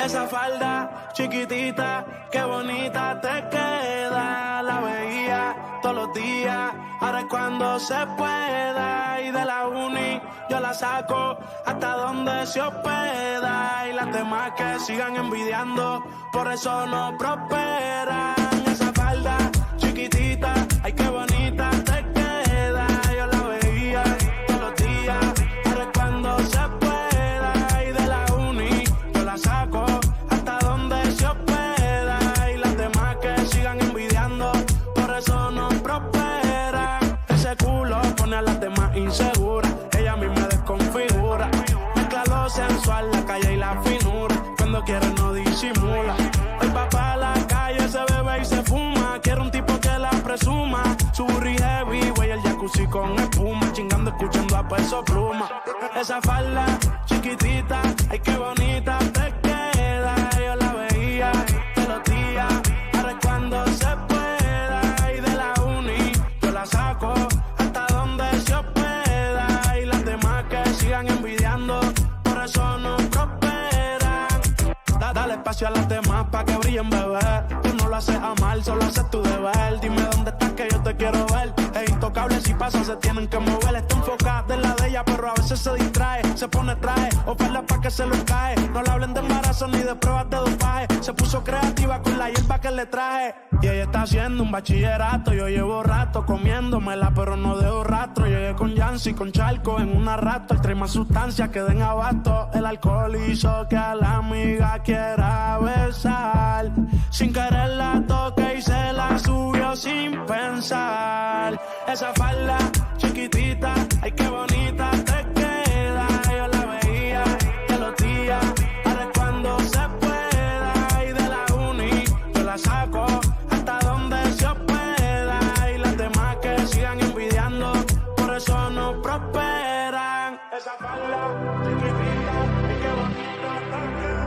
Esa falda chiquitita, qué bonita te queda. La veía todos los días, ahora es cuando se pueda. Y de la uni yo la saco hasta donde se hospeda. Y las demás que sigan envidiando, por eso no prosperan. Esa falda chiquitita, ay qué bonita te queda. Yo la veía todos los días, ahora es cuando se pueda. Y de la uni yo la saco hasta donde se hospeda. Y las demás que sigan envidiando, por eso no prosperan. Ese culo pone a las demás inseguras, ella a mí me desconfigura. Mezcla lo sensual, la calle y la finura, cuando quiere no disimula. Hoy va pa' la calle, se bebe y se fuma, quiere un tipo que la presuma. Su burri heavy, güey, el jacuzzi con espuma, chingando, escuchando a Peso Pluma. Esa falda chiquitita, ay qué bonita te queda. Yo la veía todos los días, ahora es cuando se pueda. Y de la uni yo la saco hasta donde se hospeda. Y las demás que sigan envidiando, por eso no prosperan. Dale espacio a las demás pa' que brillen, bebé. Tú no lo haces a mal, solo haces tu deber. Dime dónde estás que yo te quiero ver. Es intocable, si pasa se tienen que mover. Está enfocada en la de ella, pero a veces se distrae. Se pone traje, oferta pa' que se lo cae. No le hablen de embarazo ni de pruebas de dopaje. Se puso creativa con la hierba que le traje. Y ella está haciendo un bachillerato. Yo llevo rato comiéndomela, pero no dejo rastro. Llegué con Yancy, con Charco en una rato. El trae más sustancias que den abasto. El alcohol hizo que a la amiga quiera besar. Sin querer la toque y se la subió sin pensar. Esa falda chiquitita, ay qué bonita te queda. Yo la veía todos los días, ahora es cuando se pueda. Y de la uni yo la saco hasta donde se hospeda. Y las demás que sigan envidiando, por eso no prosperan. Esa falda chiquitita, ay qué bonita te queda.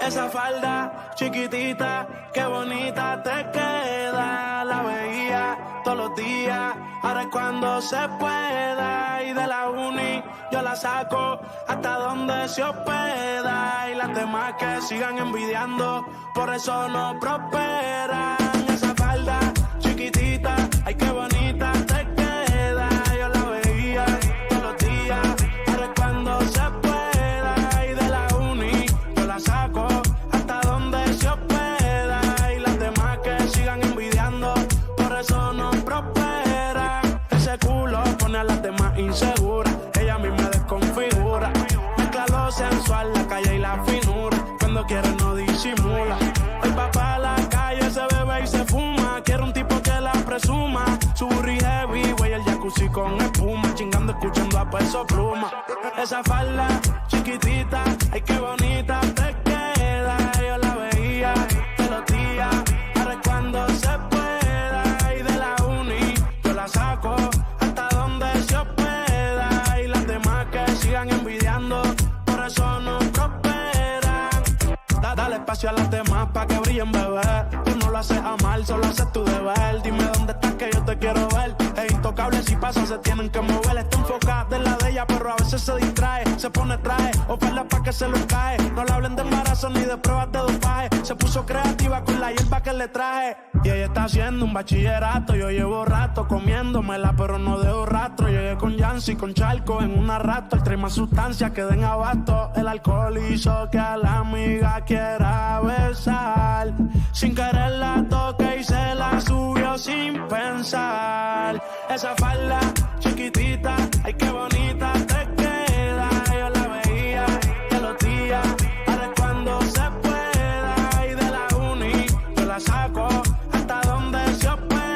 Esa falda chiquitita, qué bonita te queda. La veía todos los días, ahora es cuando se pueda. Y de la uni yo la saco hasta donde se hospeda. Y las demás que sigan envidiando, por eso no prosperan. Esa falda chiquitita, ay qué bonita te queda. Yo la veía todos los días, ahora es cuando se pueda. Y de la uni yo la saco hasta donde se hospeda. Y las demás que sigan envidiando, por eso no prosperan. Ese culo pone a las demás inseguras, ella a mí me desconfigura. Mezcla lo sensual, la calle y la finura, cuando quiere no disimula. Hoy va pa' la calle, se bebe y se fuma, quiere un tipo que la presuma. Su burri heavy, güey, el jacuzzi con espuma, chingando, escuchando a Peso Pluma. Esa falda chiquitita, ay qué bonita te queda. Yo la veía todos los días, ahora es cuando se pueda. Y de la uni yo la saco hasta donde se hospeda. Y las demás que sigan envidiando, por eso no prosperan. Dale espacio a las demás pa' que brillen, bebé. Tú no lo haces a mal, solo haces tu deber. Dime dónde estás que yo te quiero ver. Es intocable, si pasa se tienen que mover. Está enfocada en la de ella, pero a veces se distrae. Se pone traje, oferta pa' que se lo cae. No le hablen de embarazo ni de pruebas de dopaje. Se puso creativa con la hierba que le traje. Y ella está haciendo un bachillerato. Yo llevo rato comiéndomela, pero no dejo rastro. Llegué con Yancy, con Charco en una rato. El trae más sustancias que den abasto. El alcohol hizo que a la amiga quiera besar. Sin querer la toque y se la subió sin pensar. Esa falda chiquitita, ay qué bonita te queda. Yo la veía todos los días, ahora es cuando se pueda. Y de la uni yo la saco hasta donde se hospeda.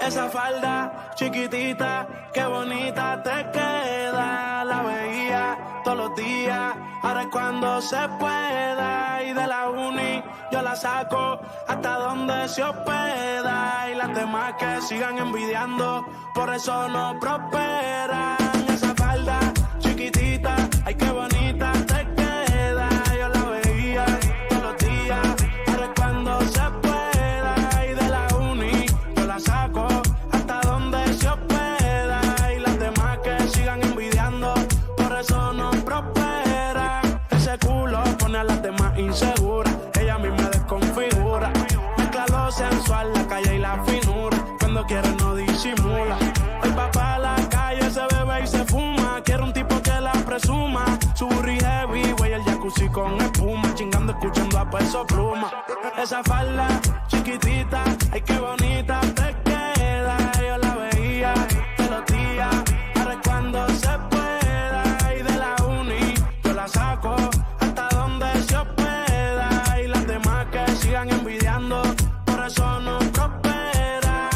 Esa falda chiquitita, qué bonita te queda. La veía todos los días, ahora es cuando se pueda. Y de la uni yo la saco hasta donde se hospeda. Y las demás que sigan envidiando, por eso no prosperan. Esa falda chiquitita, ay qué bonita te queda. Yo la veía todos los días, ahora es cuando se pueda. Y de la uni yo la saco hasta donde se hospeda. Y las demás que sigan envidiando, por eso no prosperan. Ese culo pone a las demás inseguras, ella misma desconfigura. Mezcla lo sensual, la calle y la finura, cuando quiere no disimula. Hoy va pa' la calle, se bebe y se fuma. Quiere un tipo que la presuma. Su burri heavy, güey, el jacuzzi con espuma. Chingando, escuchando a Peso Pluma. Esa falda chiquitita, ay qué bonita te queda. Yo la veía todos los días, ahora es cuando se pueda. Y de la uni yo la saco hasta donde se hospeda. Y las demás que sigan envidiando, por eso no prosperan.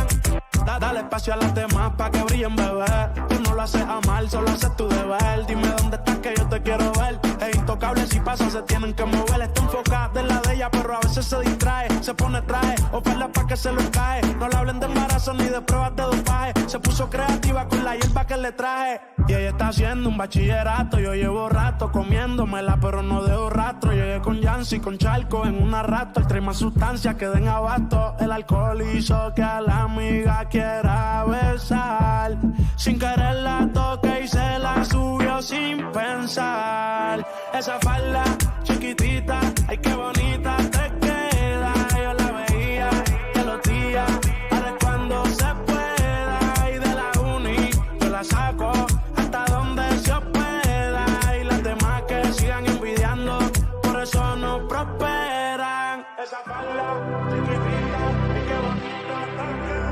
Dale espacio a las demás pa' que brillen, bebé. Tú no lo haces a mal, solo haces tu deber. Dime dónde estás que yo te quiero ver. Es intocable, si pasa se tienen que mover. Está enfocada en la de ella, pero a veces se distrae. Se pone traje, oferta pa' que se lo cae. No le hablen de embarazo ni de pruebas de dopaje. Se puso creativa con la hierba que le traje. Y ella está haciendo un bachillerato. Yo llevo rato comiéndomela, pero no dejo rastro. Llegué con Yancy, con Charco en una rato. El trae más sustancias que den abasto. El alcohol hizo que a la amiga quiera besar. Sin querer la toqué y se la subió sin pensar. Esa falda chiquitita, ay qué bonita te queda. Yo la veía todos los días, ahora es cuando se pueda. Y de la uni yo la saco hasta donde se hospeda. Y las demás que sigan envidiando, por eso no prosperan. Esa falda chiquitita, ay qué bonita te queda.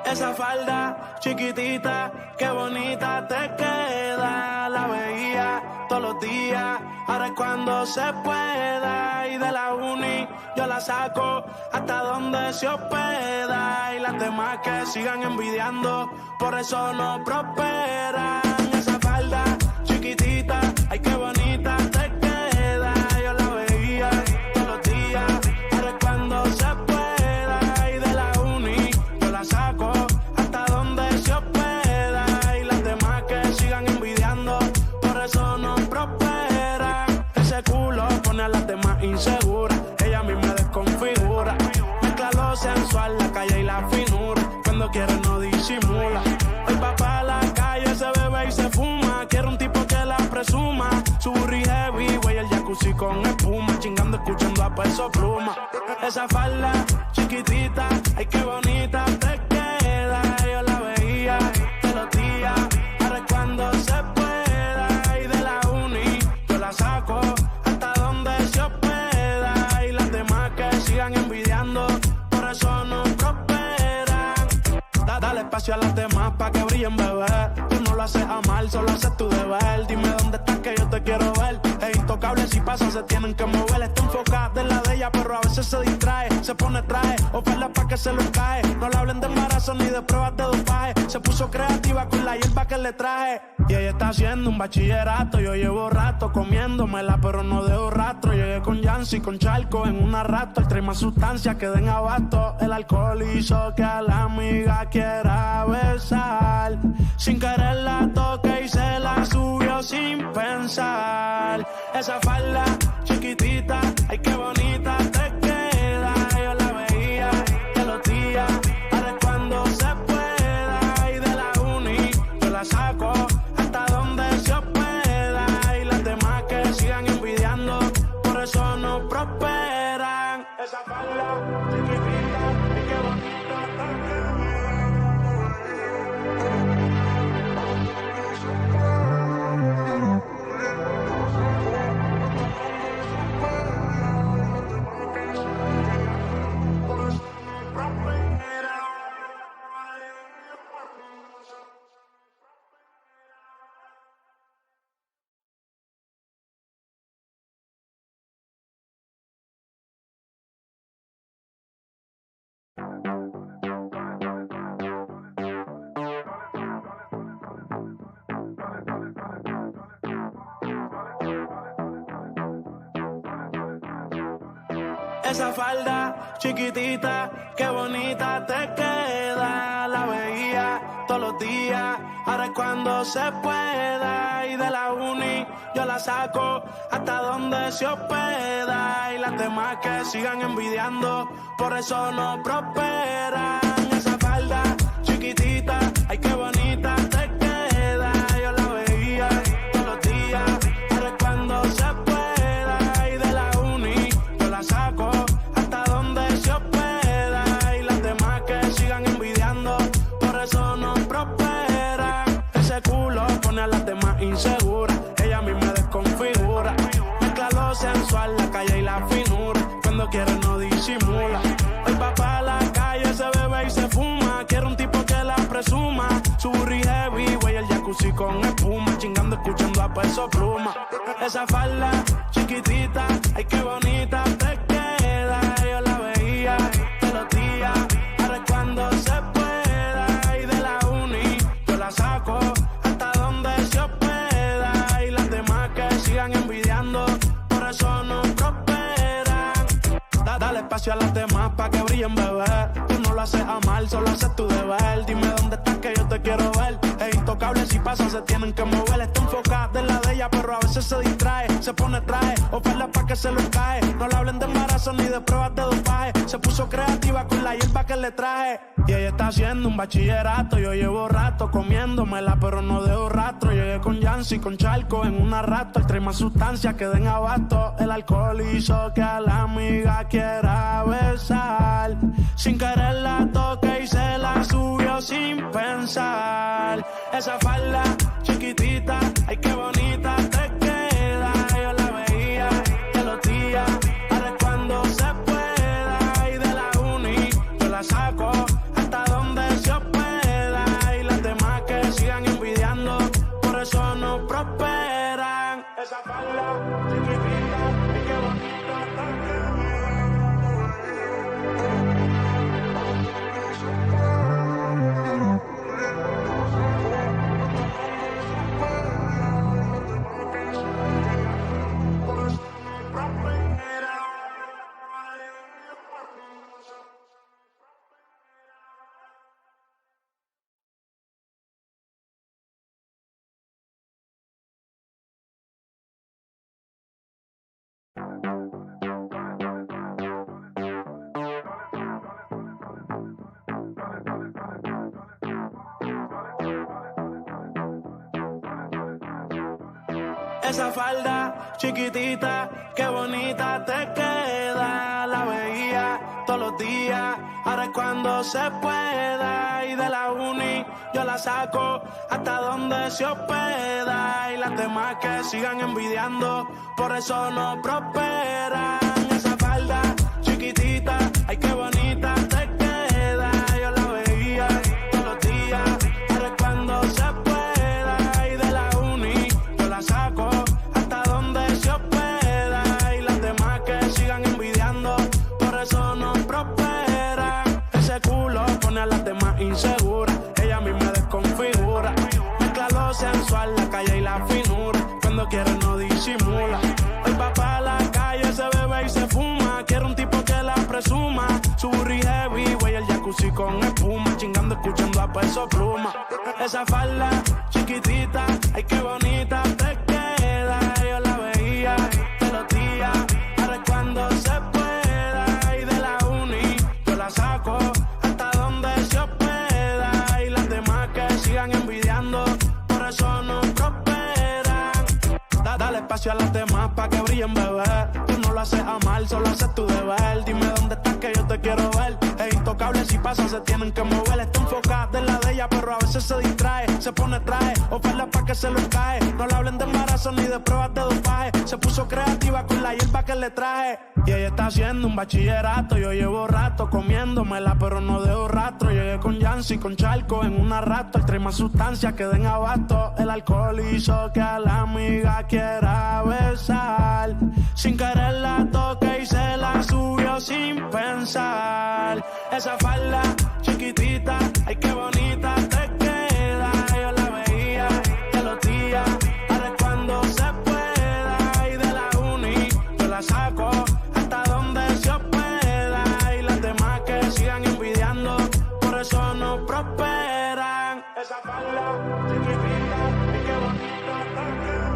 Esa falda chiquitita, qué bonita te queda. La veía todos los días, ahora es cuando se pueda. Y de la uni yo la saco hasta donde se hospeda. Y las demás que sigan envidiando, por eso no prosperan. Esa falda chiquitita, ay qué bonita te queda. Yo la veía todos los días, ahora es cuando se pueda. Y de la uni yo la saco hasta donde se hospeda. Y las demás que sigan envidiando, por eso no prosperan. Ese culo pone a las demás inseguras, ella misma desconfigura. Mezcla lo sensual, la calle y la finura, cuando quiere no disimula. Hoy va pa' la calle, se bebe y se fuma. Quiere un tipo que la presuma. Su burri heavy, güey, el jacuzzi con espuma. Chingando, escuchando a Peso Pluma. Esa falda chiquitita, ay qué bonita te queda. Yo la veía todos los días, ahora es cuando se pueda. Y de la uni yo la saco hasta donde se hospeda. Y las demás que sigan envidiando, por eso no prosperan. Dale espacio a las demás pa' que brillen, bebé. Tú no lo haces a mal, solo haces tu deber. Dime dónde estás que yo te quiero ver. Es intocable, si pasa se tienen que mover. Está enfocada en la de ella, pero a veces se distrae. Se pone traje, oferta pa' que se lo cae. No le hablen de embarazo ni de pruebas de dopaje. Se puso creativa con la hierba que le traje. Y ella está haciendo un bachillerato. Yo llevo rato comiéndomela, pero no dejo rastro. Llegué con Yancy, con Charco en una rato. Trae más sustancias que den abasto. El alcohol hizo que a la amiga quiera besar. Sin querer la toqué y se la subió sin pensar. Esa falda chiquitita, ay qué bonita te queda. Yo la veía todos los días, ahora es cuando se pueda. Y de la uni yo la saco hasta donde se pueda. Y las demás que sigan envidiando, por eso no prosperan. Esa falda chiquitita, ay qué bonita te queda. Esa falda chiquitita, qué bonita te queda. La veía todos los días, ahora es cuando se pueda. Y de la uni yo la saco hasta donde se hospeda. Y las demás que sigan envidiando, por eso no prosperan. Esa falda chiquitita, ay qué bonita te queda. Yo la veía todos los días, ahora es cuando se pueda. Y de la uni yo la saco hasta donde se hospeda. Y las demás que sigan envidiando, por eso no prosperan. Ese culo pone a las demás inseguras. Ella a mí me desconfigura. Mezcla lo sensual, la calle y la finura. Cuando quiere no disimula. El papá a la calle se bebe y se fuma. Quiere un tipo que la presuma. Su burri heavy, güey, el jacuzzi con espuma. Chingando, escuchando a Peso Pluma. Esa falda chiquitita, ay qué bonita te queda. Yo la veía todos los días, ahora es cuando se pueda. Y de la uni yo la saco hasta donde se hospeda. Y las demás que sigan envidiando, por eso no prosperan. Dale espacio a las demás pa' que brillen, bebé. Tú no lo haces a mal, solo haces tu deber. Dime dónde estás que yo te quiero ver. Es intocable, si pasa se tienen que mover. Está enfocada en la de ella, pero a veces se distrae. Se pone traje, oferta pa' que se lo cae. No le hablen de embarazo ni de pruebas de dopaje. Se puso creativa con la hierba que le traje. Y ella está haciendo un bachillerato. Yo llevo rato comiéndomela, pero no dejo rastro. Llegué con Yancy, con Charco en una rato. Trae más sustancias que den abasto. El alcohol hizo que a la amiga quiera besar. Sin querer la toqué y se la subió sin pensar. Esa falda chiquitita, ay qué bonita te queda. Yo la veía todos los días, ahora es cuando se pueda. Y de la uni yo la saco hasta donde se hospeda. Y las demás que sigan envidiando, por eso no prosperan. Esa falda chiquitita, ay qué bonita te queda. Esa falda chiquitita, qué bonita te queda. La veía todos los días, ahora es cuando se pueda. Y de la uni yo la saco hasta donde se hospeda. Y las demás que sigan envidiando, por eso no prosperan. Esa falda chiquitita, ay qué bonita te queda. Yo la veía todos los días, ahora es sensual, la calle y la finura. Cuando quiere no disimula. El papá a la calle se bebe y se fuma. Quiere un tipo que la presuma. Su burri heavy, güey, el jacuzzi con espuma. Chingando, escuchando a Peso Pluma. Esa falda chiquitita, ay qué bonita te queda. Yo la veía todos los días, ahora es cuando se pueda. Y de la uni yo la saco hasta donde se hospeda. Y las demás que sigan envidiando, por eso no prosperan. Dale espacio a las demás pa' que brillen, bebé. Tú no lo haces a mal, solo haces tu deber. Dime dónde estás que yo te quiero ver. Es intocable, si pasa se tienen que mover. Está enfocada en la de ella, pero a veces se distrae. Se pone traje, oferta pa' que se lo cae. No le hablen de embarazo ni de pruebas de dopaje. Se puso creativa con la hierba que le traje. Y ella está haciendo un bachillerato. Yo llevo rato comiéndomela, pero no dejo rastro. Llegué con Yancy, con Charco en una rato. Trae más sustancias que den abasto. El alcohol hizo que a la amiga quiera besar. Sin querer la toqué y se la subió sin pensar. Esa falda chiquitita, ay qué bonita te queda. Yo la veía todos los días, ahora es cuando se pueda. Y de la uni yo la saco hasta donde se hospeda. Y las demás que sigan envidiando, por eso no prosperan. Esa falda chiquitita, ay qué bonita te queda.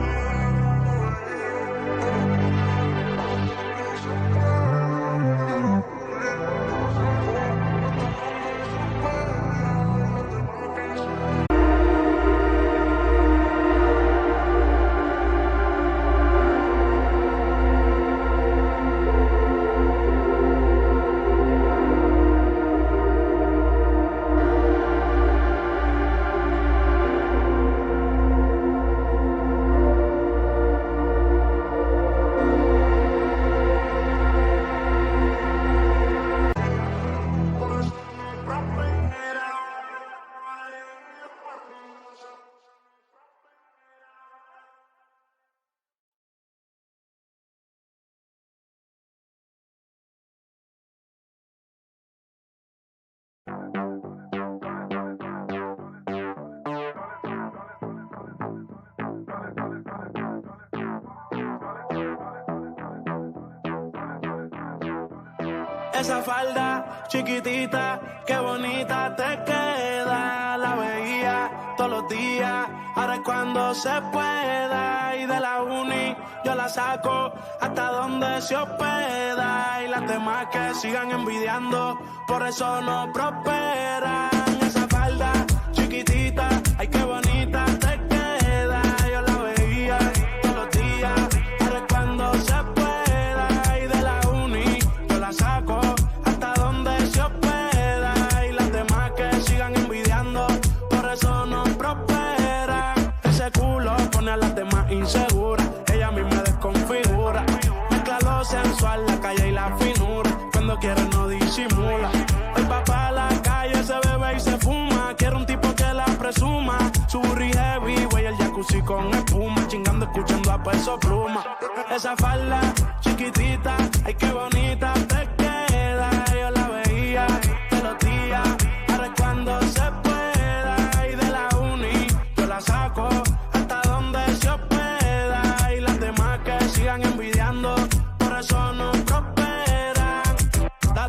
Esa falda chiquitita, qué bonita te queda. La veía todos los días, ahora es cuando se pueda. Y de la uni yo la saco hasta donde se hospeda. Y las demás que sigan envidiando, por eso no prosperan. Esa falda chiquitita, ay qué bonita te queda. Yo la veía todos los días, ahora es cuando se pueda. Y de la uni yo la saco hasta donde se hospeda. Y las demás que sigan envidiando, por eso no prosperan. Ese culo pone a las demás inseguras, ella a mí me desconfigura. Mezcla lo sensual, la calle y la finura. Cuando quiere no disimula. El papá a la calle se bebe y se fuma. Quiere un tipo que la presuma. Su burri heavy, güey, el jacuzzi con espuma. Chingando, escuchando a Peso Pluma. Esa falda chiquitita, ay qué bonita te queda. Yo la veía todos los días, ahora es cuando se pueda. Y de la uni yo la saco hasta donde se hospeda. Y las demás que sigan envidiando, por eso no prosperan.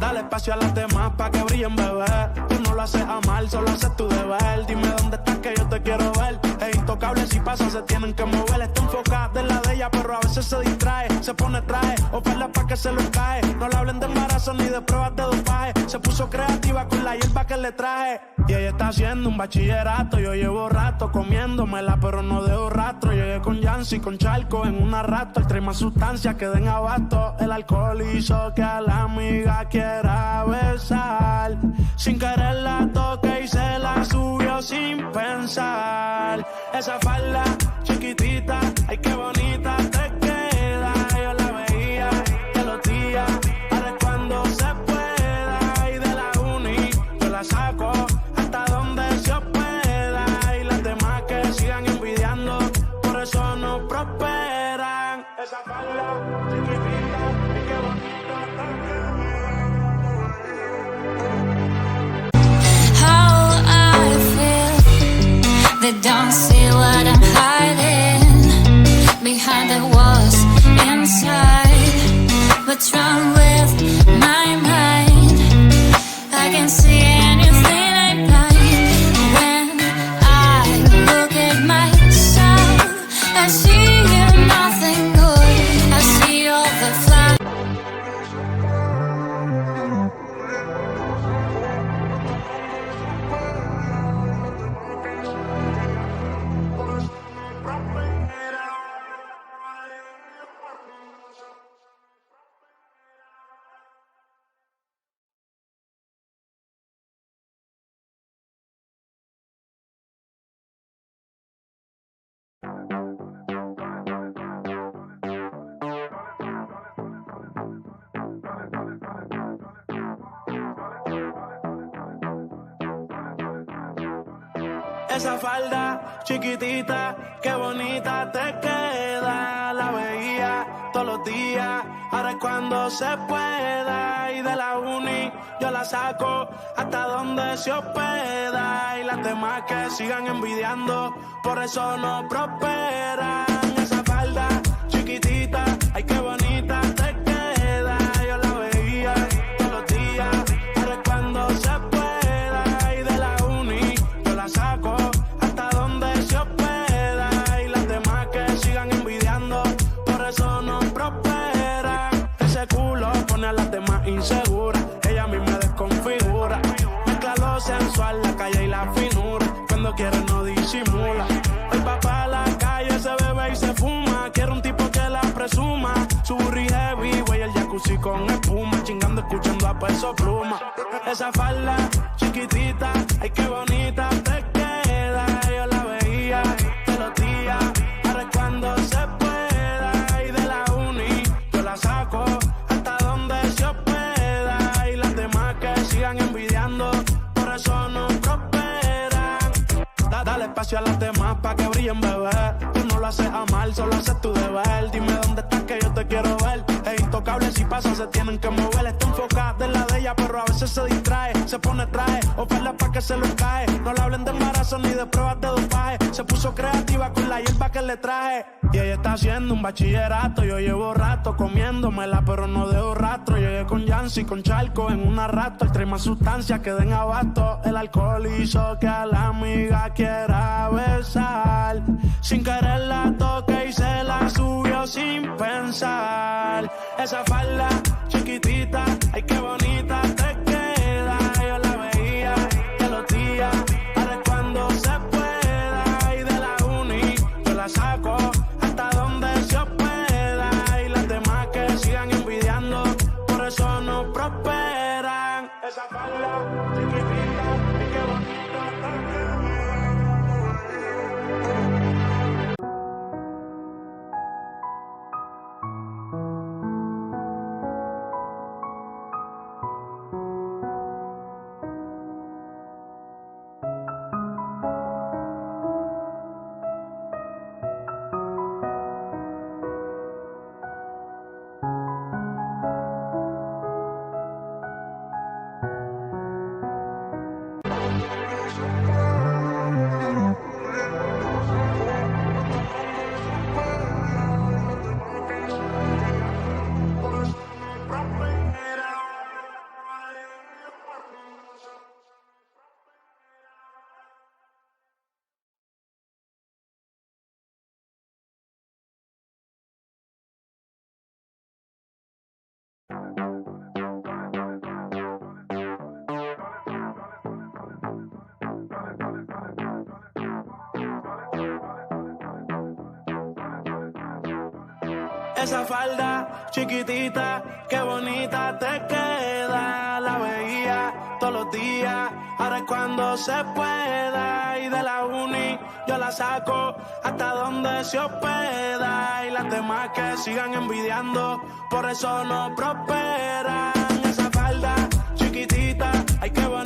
Dale espacio a las demás pa' que brillen, bebé. Tú no lo haces a mal, solo haces tu deber. Dime dónde estás que yo te quiero ver. Es intocable, si pasa se tienen que mover. Está enfocada en la de ella, pero a veces se distrae. Se pone traje, oferta pa' que se lo cae. No le hablen de embarazo ni de pruebas de dopaje. Se puso creativa con la hierba que le traje. Y ella está haciendo un bachillerato. Yo llevo rato comiéndomela, pero no dejo rastro. Llegué con Yancy, con Charco en una rato. Trae más sustancias que den abasto. El alcohol hizo que a la amiga quiera besar. Sin querer la toqué y se la subió sin pensar. Esa falda chiquitita, ay qué bonita te queda. Yo la veía todos los días, ahora es cuando se pueda. Y de la uni yo la saco hasta donde se hospeda. Y las demás que sigan envidiando, por eso no prosperan. Esa falda chiquitita, ay qué bonita te queda. They don't see what I'm hiding behind the walls inside. What's wrong with my mind? I can see anything I find. When I look at myself, I see nothing good. I see all the flaws. Esa falda chiquitita, qué bonita te queda. La veía todos los días, ahora es cuando se pueda. Y de la uni yo la saco hasta donde se hospeda. Y las demás que sigan envidiando, por eso no prosperan. Esa falda chiquitita, ay qué bonita te queda. Yo la veía todos los días, ahora es cuando se pueda. Y de la uni yo la saco hasta donde se hospeda. Y las demás que sigan envidiando, por eso no prosperan. Ese culo pone a las demás inseguras, ella a mí me desconfigura. Mezcla lo sensual, la calle y la finura, cuando quiere no disimula. El papá a la calle se bebe y se fuma, quiere un tipo que la presuma. Su burri heavy, güey, el jacuzzi con espuma, chingando, escuchando a Peso Pluma. Esa falda chiquitita, ay qué bonita te queda. Yo la veía todos los días, ahora es cuando se pueda. Y de la uni yo la saco hasta donde se hospeda. Y las demás que sigan envidiando, por eso no prosperan. Dale espacio a las demás pa' que brillen, bebé. Tú no lo haces a mal, solo haces tu deber. Dime dónde estás que yo te quiero ver. Es intocable, si pasa se tienen que mover. Está enfocada en la de ella, pero a veces se distrae. Se pone traje, oferta pa' que se lo cae. No le hablen de embarazo ni de pruebas de dopaje. Se puso creativa con la hierba que le traje. Y ella está haciendo un bachillerato. Yo llevo rato comiéndomela, pero no dejo rastro. Llegué con Yancy, con Charco en una rato. Trae más sustancias que den abasto. El alcohol hizo que a la amiga quiera besar. Sin querer la toqué y se la subió sin pensar. Esa falda chiquitita, ay qué bonita te queda. Yo la veía todos los días, ahora es cuando se pueda. Y de la uni yo la saco hasta donde se hospeda. Y las demás que sigan envidiando, por eso no prosperan. Esa falda chiquitita, ay qué bonita te queda. Esa falda chiquitita, qué bonita te queda. La veía todos los días, ahora es cuando se pueda. Y de la uni yo la saco hasta donde se hospeda. Y las demás que sigan envidiando, por eso no prosperan. Esa falda chiquitita, ay qué bonita.